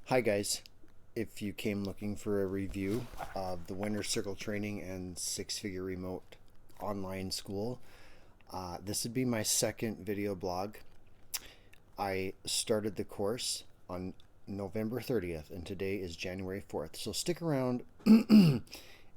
Hi guys, if you came looking for a review of the Winner's Circle Training and Six Figure Remote Online School, this would be my second video blog. I started the course on November 30th and today is January 4th. So stick around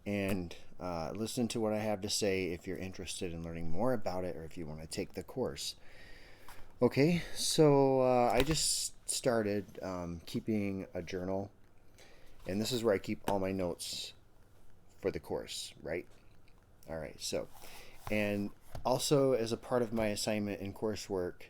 and listen to what I have to say if you're interested in learning more about it or if you want to take the course. Okay, so I just started keeping a journal, and this is where I keep all my notes for the course, right? All right, so, and also as a part of my assignment in coursework,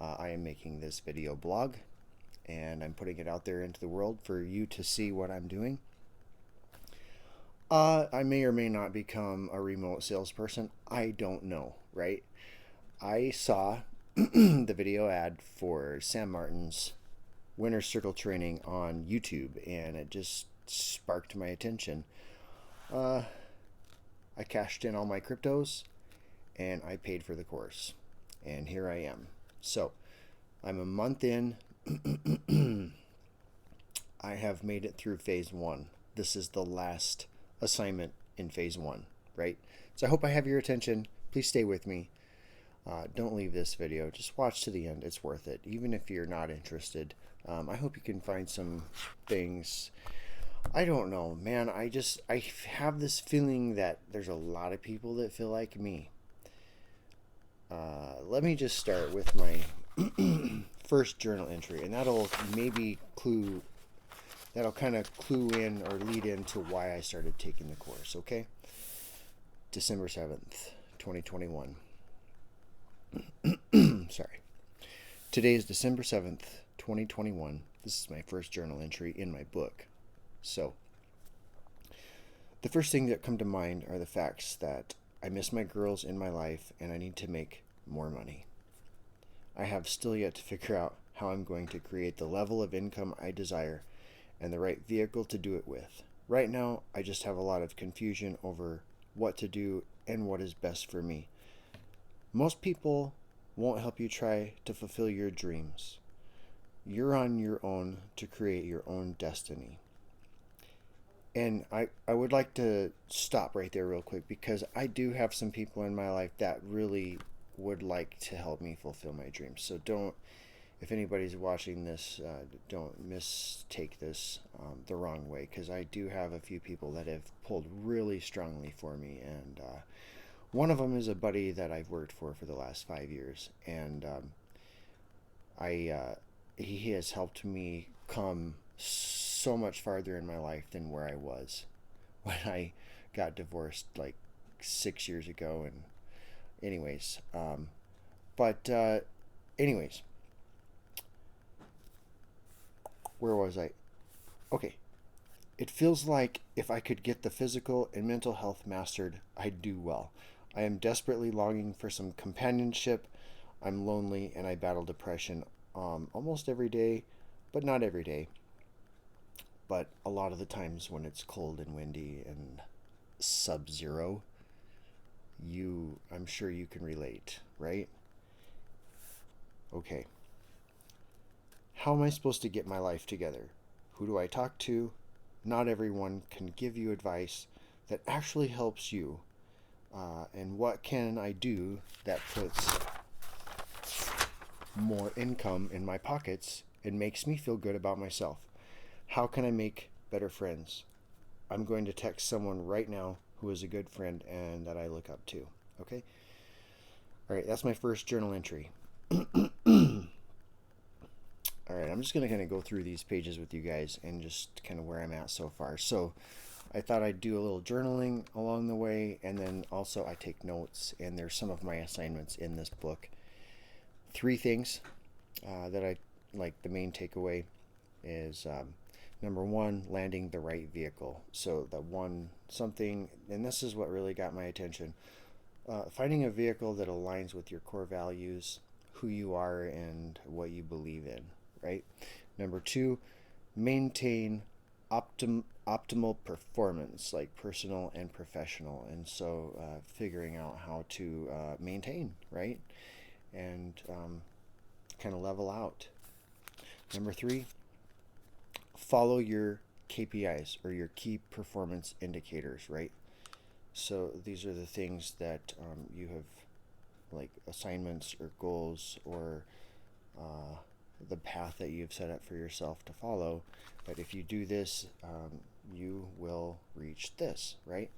I am making this video blog, and I'm putting it out there into the world for you to see what I'm doing. I may or may not become a remote salesperson. I don't know, right? I saw the video ad for Sam Martin's Winner's Circle Training on YouTube, and it just sparked my attention. I cashed in all my cryptos, and I paid for the course, and here I am. So I'm a month in. I have made it through phase one. This is the last assignment in phase one, right? So I hope I have your attention. Please stay with me. Don't leave this video. Just watch to the end. It's worth it. Even if you're not interested, I hope you can find some things. I don't know, man. I have this feeling that there's a lot of people that feel like me. Let me just start with my first journal entry, and that'll kind of clue in or lead into why I started taking the course, okay? December 7th, 2021. Sorry. Today is December 7th, 2021. This is my first journal entry in my book. So, the first thing that come to mind are the facts that I miss my girls in my life and I need to make more money. I have still yet to figure out how I'm going to create the level of income I desire and the right vehicle to do it with. Right now, I just have a lot of confusion over what to do and what is best for me. Most people won't help you try to fulfill your dreams. You're on your own to create your own destiny. And I would like to stop right there real quick because I do have some people in my life that really would like to help me fulfill my dreams. So if anybody's watching this, don't mistake this the wrong way, because I do have a few people that have pulled really strongly for me, and one of them is a buddy that I've worked for the last 5 years, and he has helped me come so much farther in my life than where I was when I got divorced like 6 years ago. And anyways, but anyways, where was I? Okay. It feels like if I could get the physical and mental health mastered, I'd do well. I am desperately longing for some companionship. I'm lonely and I battle depression almost every day, but not every day. But a lot of the times when it's cold and windy and sub-zero, I'm sure you can relate, right? Okay. How am I supposed to get my life together? Who do I talk to? Not everyone can give you advice that actually helps you. And what can I do that puts more income in my pockets and makes me feel good about myself? How can I make better friends? I'm going to text someone right now who is a good friend and that I look up to. Okay? All right, that's my first journal entry. All right, I'm just going to kind of go through these pages with you guys and just kind of where I'm at so far. So I thought I'd do a little journaling along the way, and then also I take notes, and there's some of my assignments in this book. Three things that I like. The main takeaway is number one, landing the right vehicle. So and this is what really got my attention, finding a vehicle that aligns with your core values, who you are, and what you believe in, right? Number two, maintain optimal performance, like personal and professional. And so figuring out how to maintain, right? And kind of level out. Number three, follow your KPIs, or your key performance indicators, right? So these are the things that you have, like assignments or goals, or the path that you've set up for yourself to follow. But if you do this, you will reach this, right?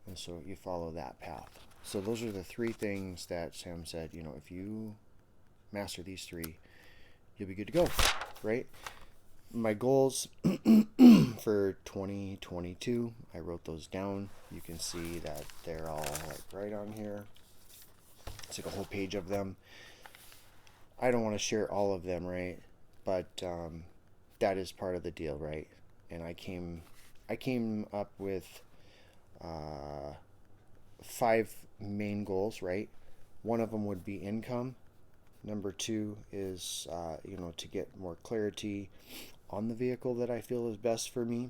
And so you follow that path. So those are the three things that Sam said, if you master these three, you'll be good to go, right? My goals for 2022, I wrote those down. You can see that they're all like right on here. It's like a whole page of them. I don't want to share all of them, right? But that is part of the deal, right? And I came up with 5 main goals, right? One of them would be income. Number 2 is to get more clarity on the vehicle that I feel is best for me.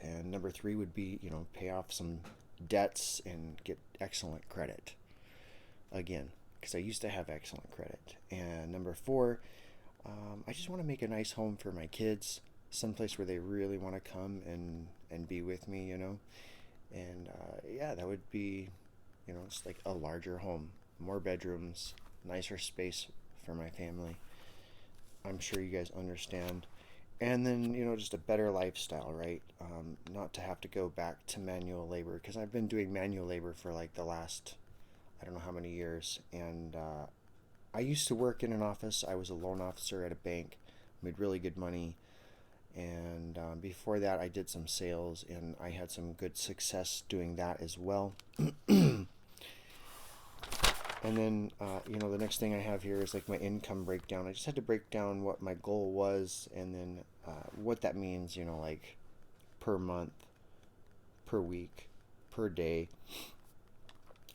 And number 3 would be pay off some debts and get excellent credit again, because I used to have excellent credit. And number 4, I just want to make a nice home for my kids, someplace where they really want to come and be with me, and yeah, that would be it's like a larger home, more bedrooms, nicer space for my family. I'm sure you guys understand. And then just a better lifestyle, right? Not to have to go back to manual labor, because I've been doing manual labor for like the last I don't know how many years. And I used to work in an office. I was a loan officer at a bank, made really good money. And before that, I did some sales, and I had some good success doing that as well. And then, the next thing I have here is like my income breakdown. I just had to break down what my goal was, and then what that means, like per month, per week, per day,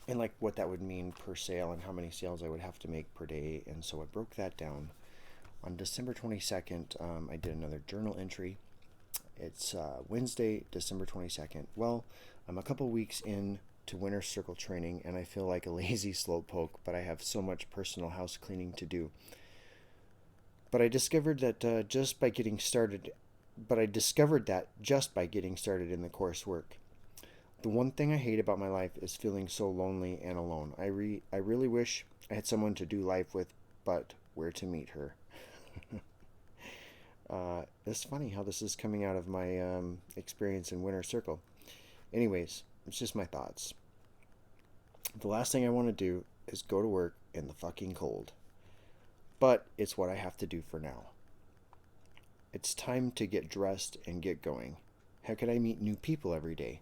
and like what that would mean per sale, and how many sales I would have to make per day. And so I broke that down. On December 22nd, I did another journal entry. It's Wednesday, December 22nd. Well, I'm a couple weeks in to Winter Circle training, and I feel like a lazy slowpoke, but I have so much personal house cleaning to do. But I discovered that just by getting started in the coursework. The one thing I hate about my life is feeling so lonely and alone. I really wish I had someone to do life with, but where to meet her? It's funny how this is coming out of my experience in Winter Circle. Anyways, it's just my thoughts. The last thing I want to do is go to work in the fucking cold. But it's what I have to do for now. It's time to get dressed and get going. How can I meet new people every day?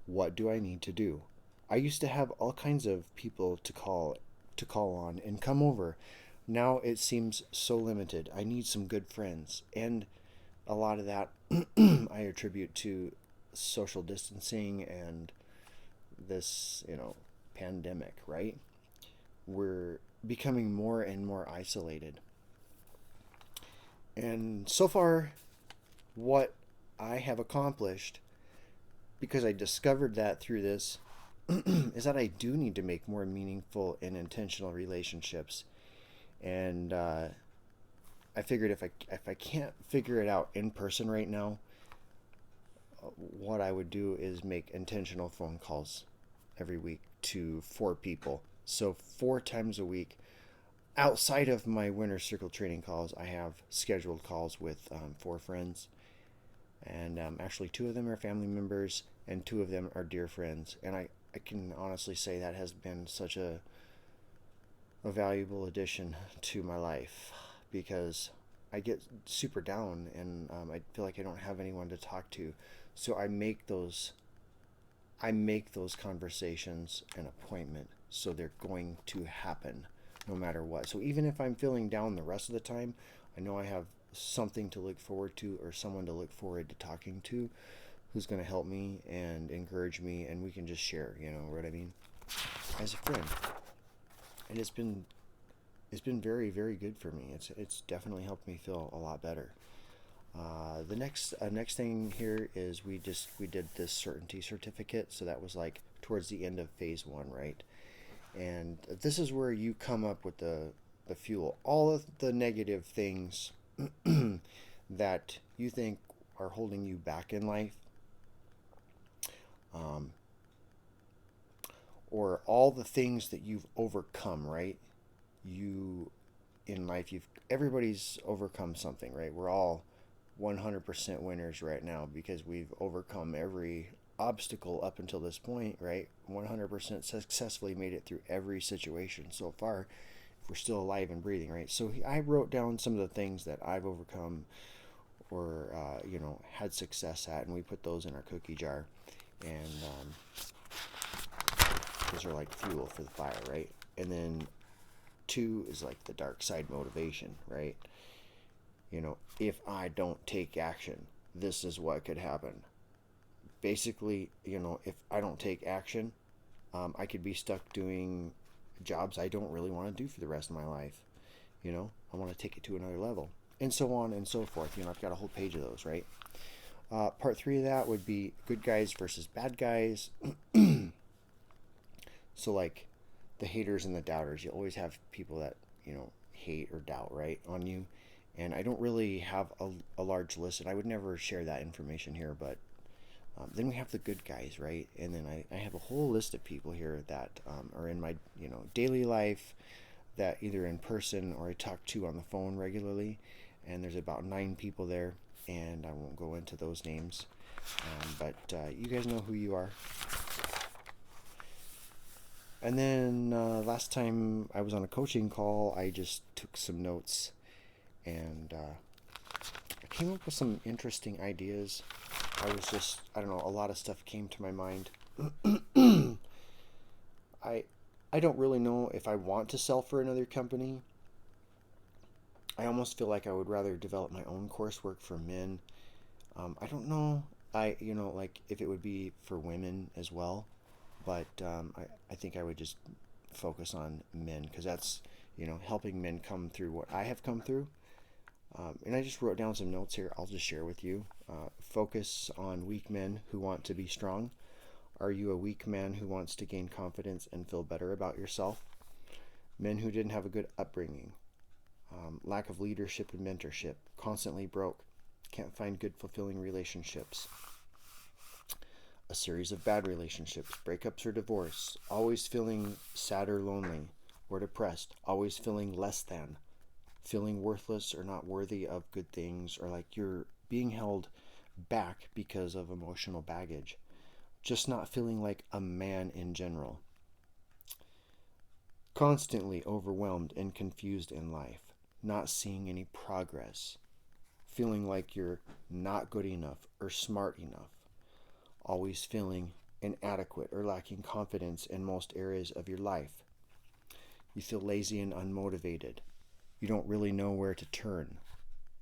What do I need to do? I used to have all kinds of people to call on and come over. Now it seems so limited. I need some good friends. And a lot of that I attribute to social distancing and this, pandemic, right? We're becoming more and more isolated. And so far, what I have accomplished, because I discovered that through this, is that I do need to make more meaningful and intentional relationships. And I figured if I can't figure it out in person right now, what I would do is make intentional phone calls every week to 4 people. So 4 times a week, outside of my Winter Circle training calls, I have scheduled calls with 4 friends. And actually 2 of them are family members, and 2 of them are dear friends. And I can honestly say that has been such a valuable addition to my life, because I get super down, and I feel like I don't have anyone to talk to. So I make those conversations an appointment, so they're going to happen no matter what. So even if I'm feeling down the rest of the time, I know I have something to look forward to, or someone to look forward to talking to, who's going to help me and encourage me, and we can just share, what I mean, as a friend. And it's been very, very good for me. It's definitely helped me feel a lot better. The next thing here is we did this certainty certificate. So that was like towards the end of phase 1, right? And this is where you come up with the fuel, all of the negative things that you think are holding you back in life, um, or all the things that you've overcome, right? You in life, everybody's overcome something, right? We're all 100% winners right now because we've overcome every obstacle up until this point, right? 100% successfully made it through every situation so far. If we're still alive and breathing, right? So I wrote down some of the things that I've overcome or had success at, and we put those in our cookie jar, and those are like fuel for the fire, right? And then 2 is like the dark side motivation, right? If I don't take action, this is what could happen. Basically, if I don't take action, I could be stuck doing jobs I don't really want to do for the rest of my life. I want to take it to another level, and so on and so forth. I've got a whole page of those, right? Part 3 of that would be good guys versus bad guys. So, like, the haters and the doubters. You always have people that, hate or doubt, right, on you. And I don't really have a large list, and I would never share that information here, but then we have the good guys, right? And then I have a whole list of people here that are in my, daily life, that either in person or I talk to on the phone regularly. And there's about 9 people there, and I won't go into those names. But you guys know who you are. And then last time I was on a coaching call, I just took some notes, and I came up with some interesting ideas. I don't know, a lot of stuff came to my mind. I don't really know if I want to sell for another company. I almost feel like I would rather develop my own coursework for men. I don't know, like if it would be for women as well, but I think I would just focus on men, because that's, helping men come through what I have come through. And I just wrote down some notes here I'll just share with you. Focus on weak men who want to be strong. Are you a weak man who wants to gain confidence and feel better about yourself? Men who didn't have a good upbringing. Lack of leadership and mentorship. Constantly broke. Can't find good, fulfilling relationships. A series of bad relationships, breakups or divorce. Always feeling sad or lonely or depressed. Always feeling less than. Feeling worthless or not worthy of good things, or like you're being held back because of emotional baggage. Just not feeling like a man in general. Constantly overwhelmed and confused in life. Not seeing any progress. Feeling like you're not good enough or smart enough. Always feeling inadequate or lacking confidence in most areas of your life. You feel lazy and unmotivated. You don't really know where to turn.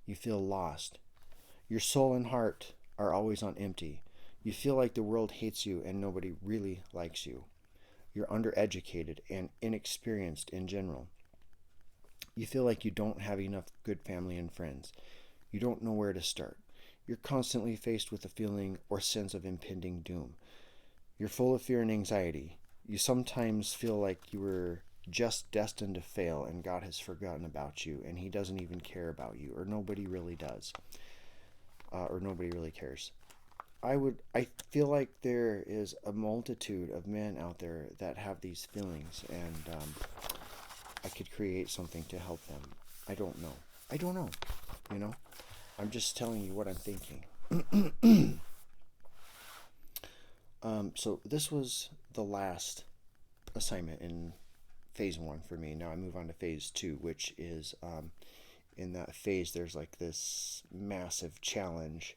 You feel lost. Your soul and heart are always on empty. You feel like the world hates you and nobody really likes you. You're undereducated and inexperienced in general. You feel like you don't have enough good family and friends. You don't know where to start. You're constantly faced with a feeling or sense of impending doom. You're full of fear and anxiety. You sometimes feel like you were just destined to fail and God has forgotten about you and he doesn't even care about you, or nobody really does, or nobody really cares. I feel like there is a multitude of men out there that have these feelings, and I could create something to help them. I don't know. I'm just telling you what I'm thinking. So this was the last assignment in phase 1 for me. Now I move on to phase 2, which is in that phase there's like this massive challenge,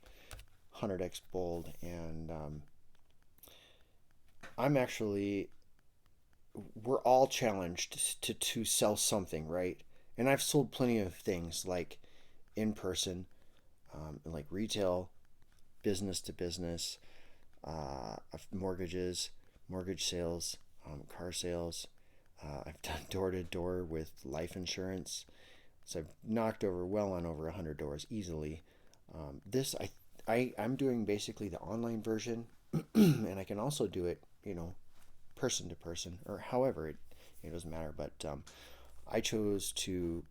100x bold, and we're all challenged to sell something, right? And I've sold plenty of things, like in person, like retail, business to business, mortgages, mortgage sales, car sales. I've done door to door with life insurance, so I've knocked over well on over 100 doors easily. I'm doing basically the online version, and I can also do it, person to person, or however it doesn't matter. But I chose to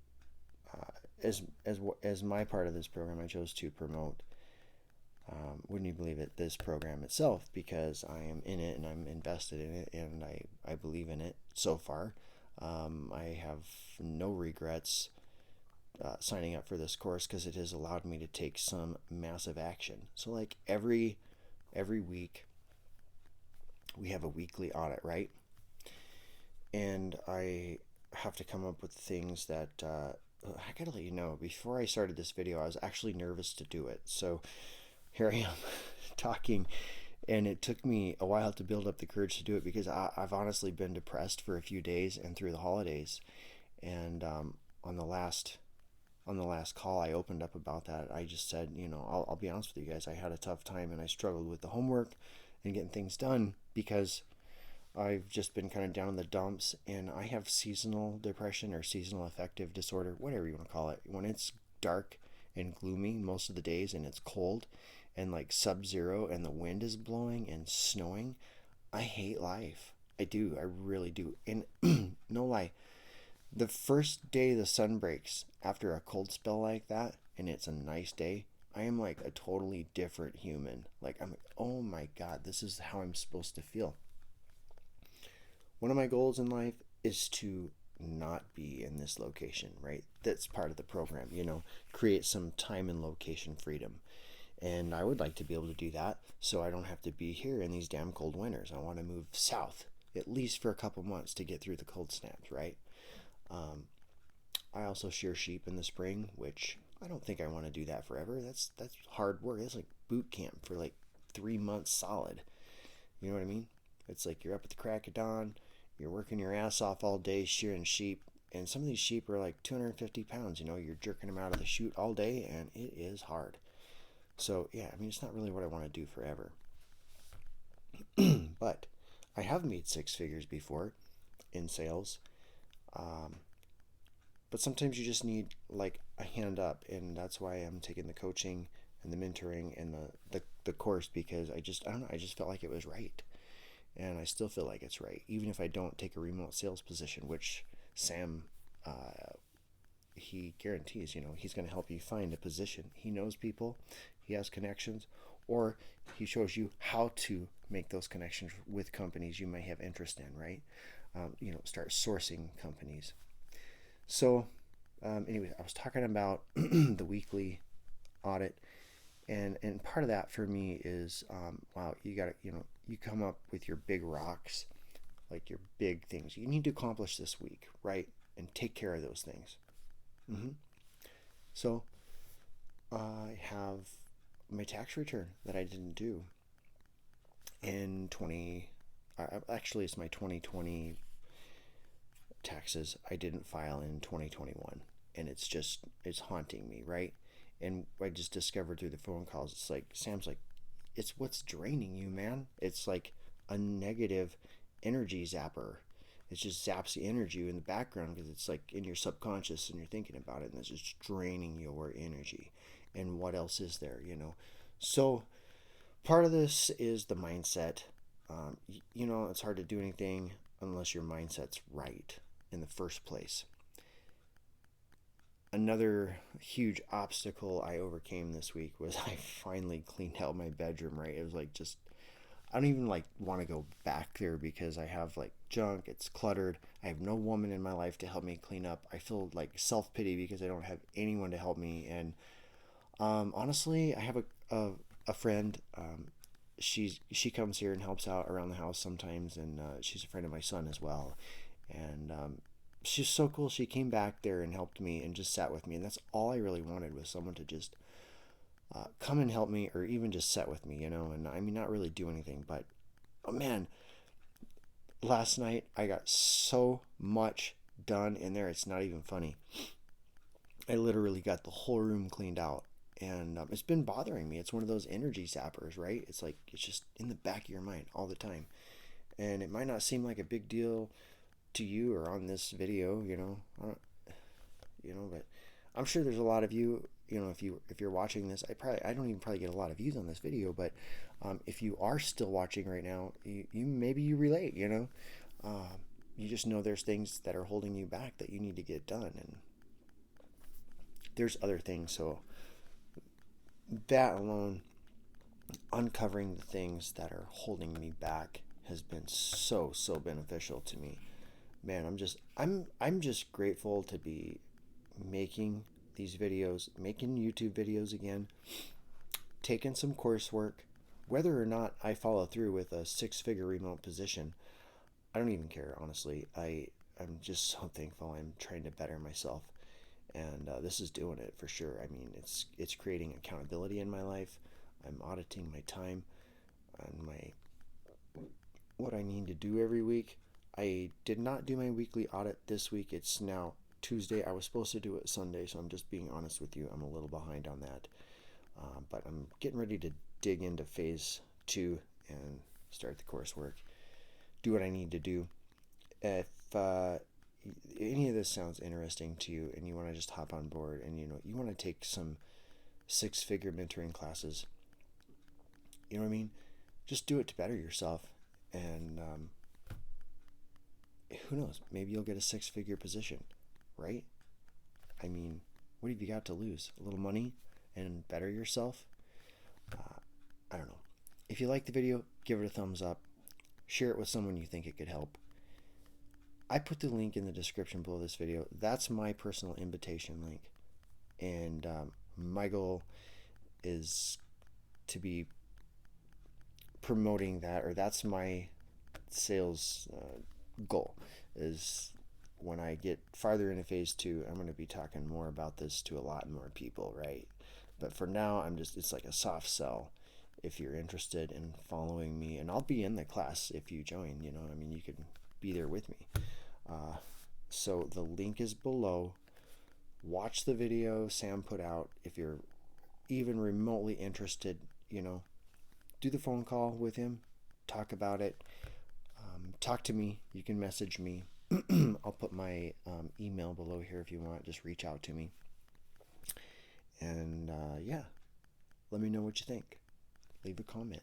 as my part of this program, I chose to promote. Wouldn't you believe it? This program itself, because I am in it and I'm invested in it, and I believe in it so far. I have no regrets signing up for this course because it has allowed me to take some massive action. So like every week we have a weekly audit, right? And I have to come up with things that I gotta let you know. Before I started this video, I was actually nervous to do it. So here I am talking, and it took me a while to build up the courage to do it because I've honestly been depressed for a few days and through the holidays. And on the last call, I opened up about that. I just said, I'll be honest with you guys. I had a tough time and I struggled with the homework and getting things done because I've just been kind of down in the dumps, and I have seasonal depression or seasonal affective disorder, whatever you want to call it. When it's dark and gloomy most of the days and it's cold and like sub-zero and the wind is blowing and snowing, I hate life. I do. I really do. And no lie, the first day the sun breaks after a cold spell like that and it's a nice day, I am like a totally different human. Like I'm like, oh my God, this is how I'm supposed to feel. One of my goals in life is to not be in this location, right? That's part of the program, create some time and location freedom. And I would like to be able to do that so I don't have to be here in these damn cold winters. I want to move south, at least for a couple months to get through the cold snaps, right? I also shear sheep in the spring, which I don't think I want to do that forever. That's hard work. That's like boot camp for like 3 months solid. You know what I mean? It's like you're up at the crack of dawn, you're working your ass off all day shearing sheep, and some of these sheep are like 250 pounds. You're jerking them out of the chute all day, and it is hard. So yeah, I mean, it's not really what I want to do forever. But I have made six figures before in sales. But sometimes you just need like a hand up, and that's why I'm taking the coaching and the mentoring and the course, because I don't know, I just felt like it was right. And I still feel like it's right, even if I don't take a remote sales position, which Sam, he guarantees, he's going to help you find a position. He knows people, he has connections, or he shows you how to make those connections with companies you may have interest in, right? Start sourcing companies. So, anyway, I was talking about the weekly audit. And part of that for me is, wow, you got to, you come up with your big rocks, like your big things you need to accomplish this week, right? And take care of those things. So I have my tax return that I didn't do in actually it's my 2020 taxes I didn't file in 2021, and it's haunting me, right? And I just discovered through the phone calls, it's like Sam's like, it's what's draining you, man. It's like a negative energy zapper. It just zaps the energy in the background because it's like in your subconscious and you're thinking about it, and it's just draining your energy. And what else is there, So part of this is the mindset. It's hard to do anything unless your mindset's right in the first place. Another huge obstacle I overcame this week was I finally cleaned out my bedroom, right? It was like just, I don't even like want to go back there because I have like junk, it's cluttered. I have no woman in my life to help me clean up. I feel like self-pity because I don't have anyone to help me. And honestly, I have a friend. She comes here and helps out around the house sometimes, and she's a friend of my son as well. And she's so cool. She came back there and helped me and just sat with me, and that's all I really wanted, was someone to just come and help me, or even just sit with me, and I mean, not really do anything. But oh man, last night I got so much done in there, it's not even funny. I literally got the whole room cleaned out, and it's been bothering me. It's one of those energy zappers, right? It's like it's just in the back of your mind all the time, and it might not seem like a big deal to you or on this video, but I'm sure there's a lot of you, if you're watching this, I don't even probably get a lot of views on this video, but if you are still watching right now, you maybe you relate, you just know there's things that are holding you back that you need to get done. And there's other things. So that alone, uncovering the things that are holding me back, has been so beneficial to me. Man, I'm just grateful to be making these videos, making YouTube videos again, taking some coursework. Whether or not I follow through with a 6-figure remote position, I don't even care, honestly. I'm just so thankful. I'm trying to better myself, and this is doing it for sure. I mean, it's creating accountability in my life. I'm auditing my time and my what I need to do every week. I did not do my weekly audit this week. It's now Tuesday. I was supposed to do it Sunday, so I'm just being honest with you. I'm a little behind on that, but I'm getting ready to dig into phase 2 and start the coursework. Do what I need to do. If any of this sounds interesting to you, and you want to just hop on board, and you want to take some 6-figure mentoring classes, you know what I mean? Just do it to better yourself, and who knows? Maybe you'll get a 6-figure position, right? I mean, what have you got to lose? A little money and better yourself? I don't know. If you like the video, give it a thumbs up. Share it with someone you think it could help. I put the link in the description below this video. That's my personal invitation link. And my goal is to be promoting that, or that's my sales goal, is when I get farther into phase 2, I'm going to be talking more about this to a lot more people, right? But for now, it's like a soft sell if you're interested in following me, and I'll be in the class if you join. I mean, you can be there with me. So the link is below. Watch the video Sam put out. If you're even remotely interested, do the phone call with him, talk about it. Talk to me. You can message me. I'll put my email below here if you want. Just reach out to me. And yeah, let me know what you think. Leave a comment.